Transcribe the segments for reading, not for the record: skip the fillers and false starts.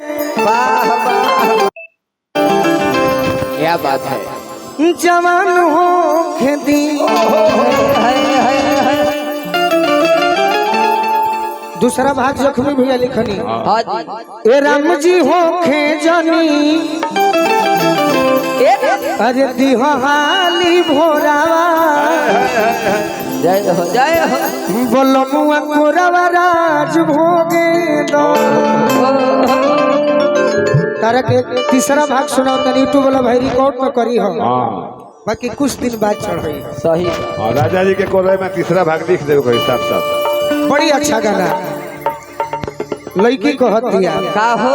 वाह वाह क्या बात है। जवान हो खेती दूसरा भाग जख्मी भैया लिखनी ए राम जी हो खे जानी अरे दिहाली भोरावा जय हो जय हो बोलो मुआ कोरावा राज भोगे दो तारा के तीसरा भाग सुनाओ तनी यूट्यूब वाला भाई रिकॉर्ड तो करी हो बाकी कुछ दिन बाद चढ़ी सही राजा जी के कोरे में तीसरा भाग लिख देवे कोई साफ साफ बड़ी अच्छा गाना लड़की को हतिया का हो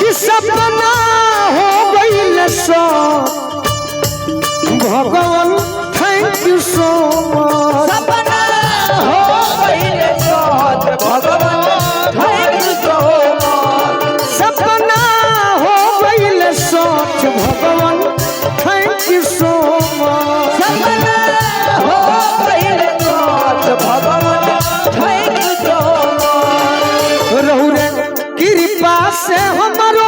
कि सपना हो गइल सो भगवान थैंक यू सो मच सपना हो गइल सो भगवान थैंक यू सो मच सपना हो गइल सो भगवान थैंक यू सो मच सपना हो गइल सो भगवान थैंक यू सो मच रहु रे कृपा से हमारो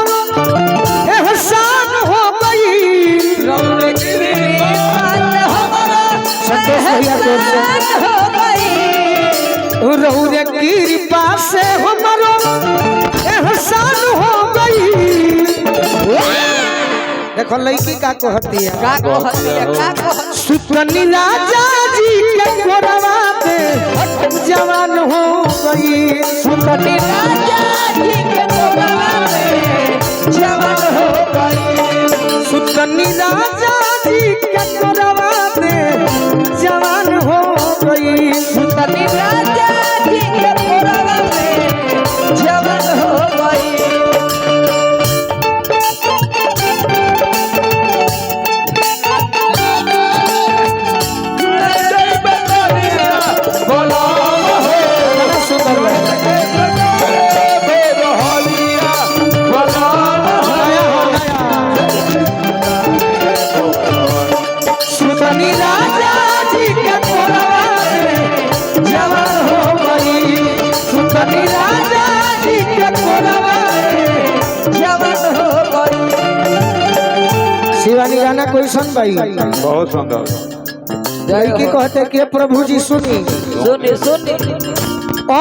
एहसान हो गई रौरे कृपा से हमारा संतोष भैया तोर से हो गई रहु रे कृपा से हमारो एहसान हो गई देखो लड़की का कहती है का कहतिया का कह सुतनी राजा जी के कोरवा पे जवान हो गई सुतनी राजा जी के कोरवा में जवान हो गई सुतनी राजा जी के कोरवा पे जवान हो गई सुतनी राजा जी के कोरवा में जवान हो गई सुतनी राजा जी के कोरवा पे जवान हो गई सुतनी राजा जी के कोरवा पे जवान हो गई शिवानी गाना कोई सुन भाई बहुत सुंदर लड़की कहते कि प्रभु जी सुनी सुनी सुनी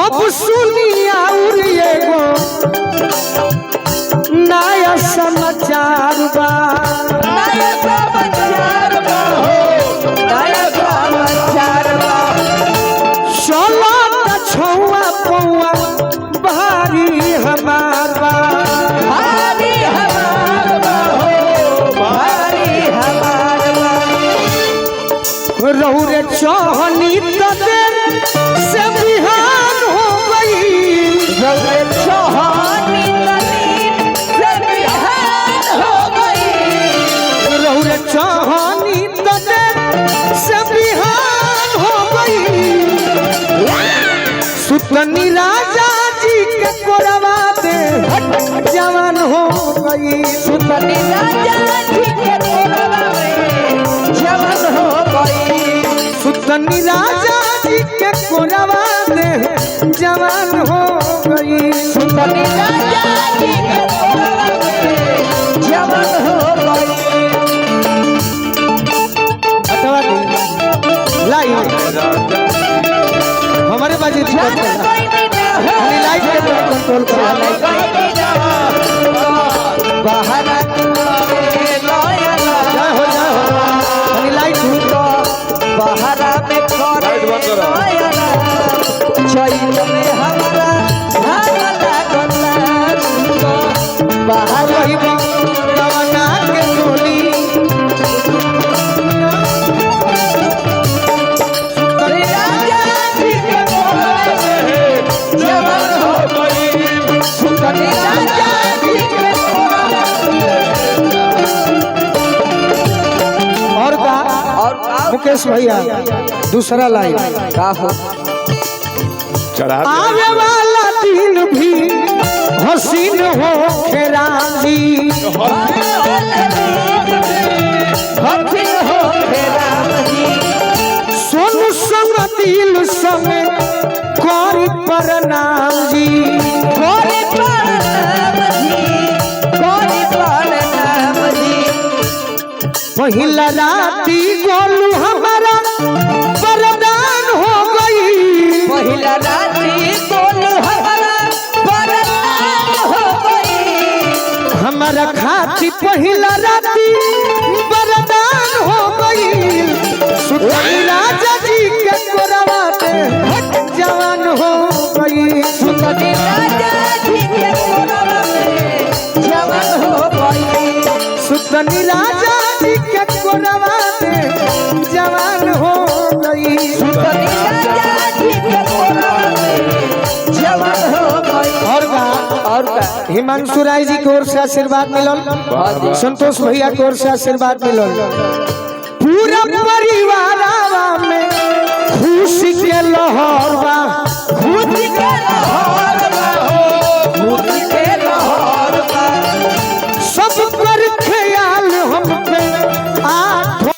अब सुनी और एगो नया समाचार बा नया समाचार बा हो नया समाचार बा सोला का छुआ पौआ भारी हमार बा भारी हमार बा हो भारी हमार बा रहु रे चौहनी तदेर से बिहान हो गई रौरे चौहानी तनीन से बिहान हो गई रहु रे चौहनी तदेर से बिहान हो गई सुतनी राजा जी के कोरवा दे जवान हो गई सुतनी राजा जी के कोरवा में जवान हो गई सुतनी राजा जी के कोरवा दे जवान हो गई सुतनी राजा जी के कोरवा में जवान हो गई हटवा दे लाइव हमारे बाजी जान कोई भी ना हो लाइव के कंट्रोल जान कर कोई भी ना हो बाहर में लोया जय हो हनी लाइट बाहर में लाइट बंद करो। चैत में हमारा भागला गला बाहर वही बना के टोली राजा जी के कोरवा में जवान हो गई सुतनी राजा जी के कोरवा और का और मुकेश भैया दूसरा लाइन का हो चढ़ा आवे वाला दिन भी हसीन हो खेराजी हथिन हो राम जी सोनू संग दिल संग करी प्रणाम जी कोरी प्रणाम जी, कोरी प्रणाम जी। पहिला राती गोलू हमारा वरदान हो गई पहिला राती गोलू हमारा वरदान हो गई। हमारा खाती पहिला राती वरदान हो गई सुतनी राजा जी के कोरवा में जवान हो गई सुतनी राजा जी के कोरवा में जवान हो गई। सुतनी राजा जी के कोरवा में जवान हो गई सुतनी राजा जी के कोरवा में जवान हो गई। और का हिमांशु राय जी की ओर से आशीर्वाद मिलल संतोष भैया की ओर से आशीर्वाद मिलल पूरा परिवार में खुशी के लहर बा खुशी के लहर बा हो, खुशी के लहर बा। सब पर ख्याल हम पे आठ